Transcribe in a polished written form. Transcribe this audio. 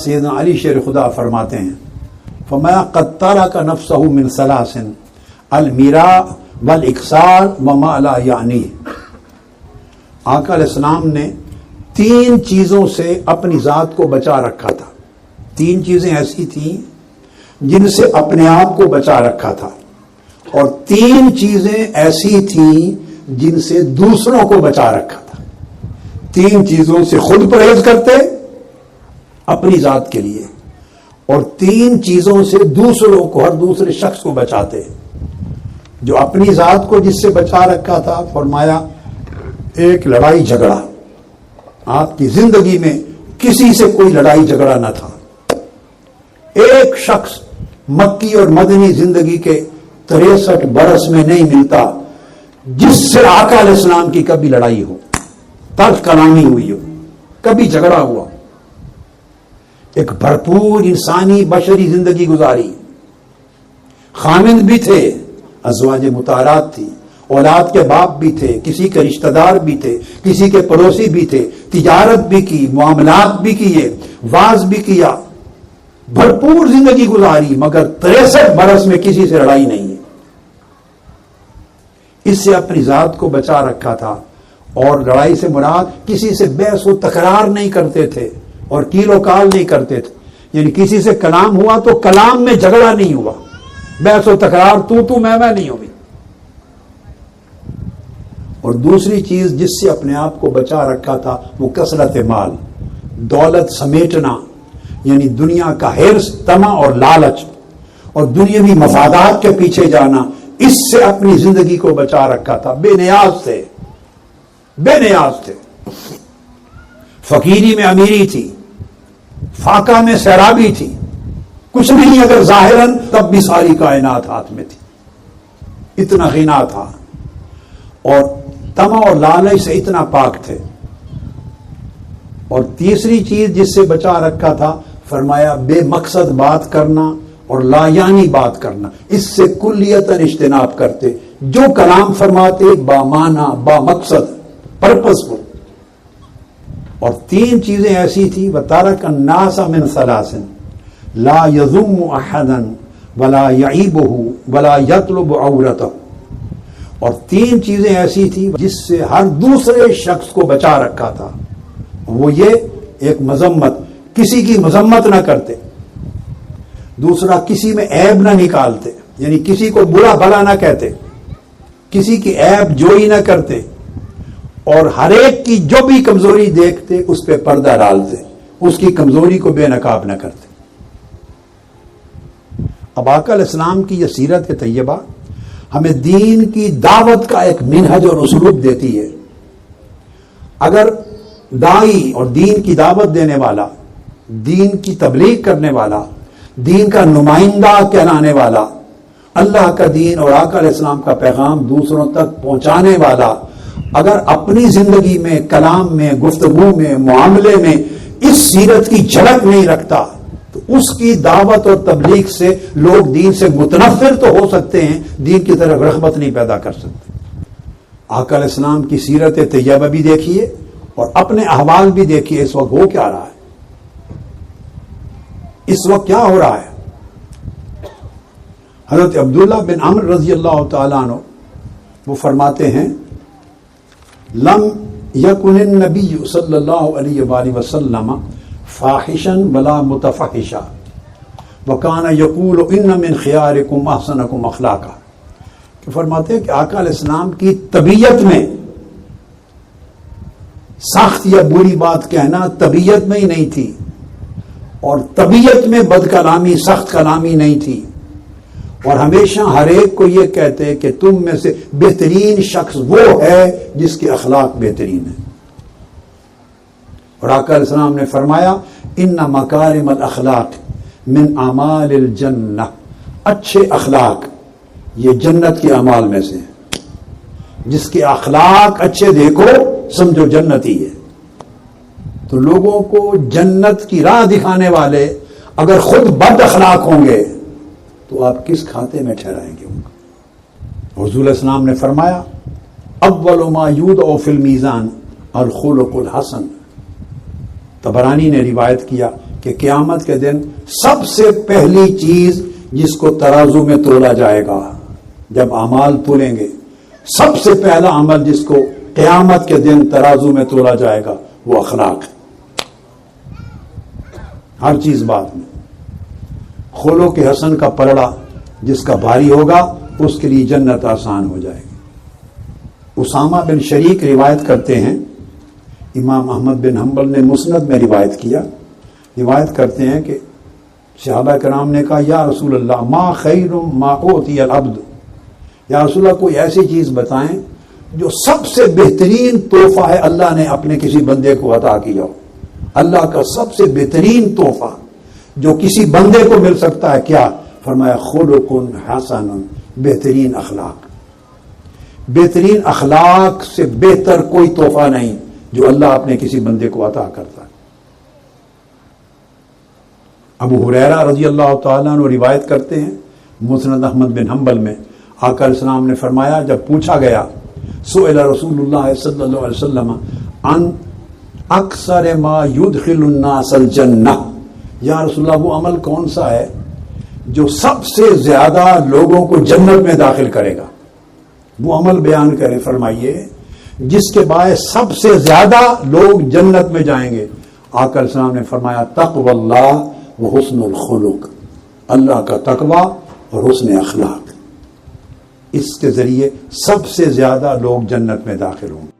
سیدنا علی شیر خدا فرماتے ہیں فَمَا قَدْ تَرَكَ نَفْسَهُ مِنْ ثَلَاثٍ الْمِرَاءُ وَالْإِكْثَارُ وَمَا لَا يَعْنِيهِ۔ آقا علیہ السلام نے 3 چیزوں سے اپنی ذات کو بچا رکھا تھا۔ 3 چیزیں ایسی تھیں جن سے اپنے آپ کو بچا رکھا تھا، اور 3 چیزیں ایسی تھیں جن سے دوسروں کو بچا رکھا تھا۔ 3 چیزوں سے خود پرہیز کرتے اپنی ذات کے لیے، اور 3 چیزوں سے دوسروں کو، ہر دوسرے شخص کو بچاتے۔ جو اپنی ذات کو جس سے بچا رکھا تھا، فرمایا ایک لڑائی جھگڑا، آپ کی زندگی میں کسی سے کوئی لڑائی جھگڑا نہ تھا۔ ایک شخص مکی اور مدنی زندگی کے 63 برس میں نہیں ملتا جس سے آقا علیہ السلام کی کبھی لڑائی ہو، تلخ کلامی ہوئی ہو، کبھی جھگڑا ہوا۔ ایک بھرپور انسانی بشری زندگی گزاری، خامند بھی تھے، ازواج مطہرات تھی، اولاد کے باپ بھی تھے، کسی کے رشتہ دار بھی تھے، کسی کے پڑوسی بھی تھے، تجارت بھی کی، معاملات بھی کیے، واز بھی کیا، بھرپور زندگی گزاری، مگر 63 برس میں کسی سے لڑائی نہیں ہے۔ اس سے اپنی ذات کو بچا رکھا تھا، اور لڑائی سے مراد کسی سے بحث و تکرار نہیں کرتے تھے اور کیل و کال نہیں کرتے تھے، یعنی کسی سے کلام ہوا تو کلام میں جھگڑا نہیں ہوا، بحث و تکرار تو میں نہیں ہوئی۔ اور دوسری چیز جس سے اپنے آپ کو بچا رکھا تھا وہ کثرت مال، دولت سمیٹنا، یعنی دنیا کا حرص، طمع اور لالچ اور دنیاوی مفادات کے پیچھے جانا، اس سے اپنی زندگی کو بچا رکھا تھا۔ بے نیاز تھے، بے نیاز تھے، فقیری میں امیری تھی، فاقہ میں سیرابی تھی، کچھ نہیں اگر ظاہراً تب بھی ساری کائنات ہاتھ میں تھی، اتنا غنا تھا، اور طمع اور لالچ سے اتنا پاک تھے۔ اور تیسری چیز جس سے بچا رکھا تھا، فرمایا بے مقصد بات کرنا اور لا یعنی بات کرنا، اس سے کلیتاً اجتناب کرتے، جو کلام فرماتے بامعنی، با مقصد، پرپسفل۔ اور 3 چیزیں ایسی تھی، وَتَرَكَ النَّاسَ مِنْ ثَلَاثٍ لَا يَذُمُّ أَحَدًا وَلَا يَعِيبُهُ وَلَا يَطْلُبُ عَوْرَتَهُ۔ اور 3 چیزیں ایسی تھی جس سے ہر دوسرے شخص کو بچا رکھا تھا، وہ یہ ایک مذمت، کسی کی مذمت نہ کرتے، دوسرا کسی میں عیب نہ نکالتے، یعنی کسی کو برا بھلا نہ کہتے، کسی کی عیب جوئی نہ کرتے، اور ہر ایک کی جو بھی کمزوری دیکھتے اس پہ پردہ ڈالتے، اس کی کمزوری کو بے نقاب نہ کرتے۔ اب آقا علیہ السلام کی یہ سیرت طیبہ ہمیں دین کی دعوت کا ایک منہج اور اسلوب دیتی ہے۔ اگر داعی اور دین کی دعوت دینے والا، دین کی تبلیغ کرنے والا، دین کا نمائندہ کہلانے والا، اللہ کا دین اور آقا علیہ السلام کا پیغام دوسروں تک پہنچانے والا، اگر اپنی زندگی میں، کلام میں، گفتگو میں، معاملے میں اس سیرت کی جھلک نہیں رکھتا، تو اس کی دعوت اور تبلیغ سے لوگ دین سے متنفر تو ہو سکتے ہیں، دین کی طرف رغبت نہیں پیدا کر سکتے۔ آقا علیہ السلام کی سیرت طیبہ بھی دیکھیے اور اپنے احوال بھی دیکھیے، اس وقت ہو کیا رہا ہے، اس وقت کیا ہو رہا ہے۔ حضرت عبداللہ بن عمر رضی اللہ تعالیٰ عنہ وہ فرماتے ہیں لم یکن النبی صلی اللہ علیہ وآلہ وسلم فاحشا ولا متفحشا وکان یقول ان من خیارکم احسنکم اخلاقا، کہ فرماتے ہیں کہ آقا علیہ السلام کی طبیعت میں سخت یا بری بات کہنا طبیعت میں ہی نہیں تھی، اور طبیعت میں بد کلامی، سخت کلامی نہیں تھی، اور ہمیشہ ہر ایک کو یہ کہتے کہ تم میں سے بہترین شخص وہ ہے جس کے اخلاق بہترین ہیں۔ اور آقا علیہ السلام نے فرمایا ان مکارم الاخلاق من اعمال الجنہ، اچھے اخلاق یہ جنت کے اعمال میں سے، جس کے اخلاق اچھے دیکھو سمجھو جنتی ہے۔ تو لوگوں کو جنت کی راہ دکھانے والے اگر خود بد اخلاق ہوں گے تو آپ کس کھاتے میں ٹھہرائیں گے ان کو؟ حضور علیہ السلام نے فرمایا اول ما یوضع فی المیزان الخلق الحسن۔ طبرانی نے روایت کیا کہ کہ قیامت کے دن سب سے پہلی چیز جس کو ترازو میں تولا جائے گا، جب اعمال تولیں گے، سب سے پہلا عمل جس کو قیامت کے دن ترازو میں تولا جائے گا وہ اخلاق ہے۔ ہر چیز بعد میں۔ خلق حسن کا پلڑا جس کا بھاری ہوگا اس کے لیے جنت آسان ہو جائے گی۔ اسامہ بن شریک روایت کرتے ہیں، امام احمد بن حنبل نے مسند میں روایت کیا، روایت کرتے ہیں کہ صحابہ کرام نے کہا یا رسول اللہ ما خیر ما اوتی العبد، یا رسول اللہ کوئی ایسی چیز بتائیں جو سب سے بہترین تحفہ ہے اللہ نے اپنے کسی بندے کو عطا کیا ہو، اللہ کا سب سے بہترین تحفہ جو کسی بندے کو مل سکتا ہے کیا؟ فرمایا خلق حسن، بہترین اخلاق۔ بہترین اخلاق سے بہتر کوئی تحفہ نہیں جو اللہ اپنے کسی بندے کو عطا کرتا ہے۔ ابو ہریرہ رضی اللہ تعالیٰ عنہ روایت کرتے ہیں مسند احمد بن حنبل میں، آقا علیہ السلام نے فرمایا جب پوچھا گیا سئل رسول اللہ صلی اللہ علیہ وسلم عن اکثر ما یدخل الناس الجنہ، یا رسول اللہ وہ عمل کون سا ہے جو سب سے زیادہ لوگوں کو جنت میں داخل کرے گا؟ وہ عمل بیان کریں، فرمائیے جس کے باعث سب سے زیادہ لوگ جنت میں جائیں گے۔ آقا علیہ السلام نے فرمایا تقوی اللہ و حسن الخلق، اللہ کا تقوی اور حسن اخلاق، اس کے ذریعے سب سے زیادہ لوگ جنت میں داخل ہوں گے۔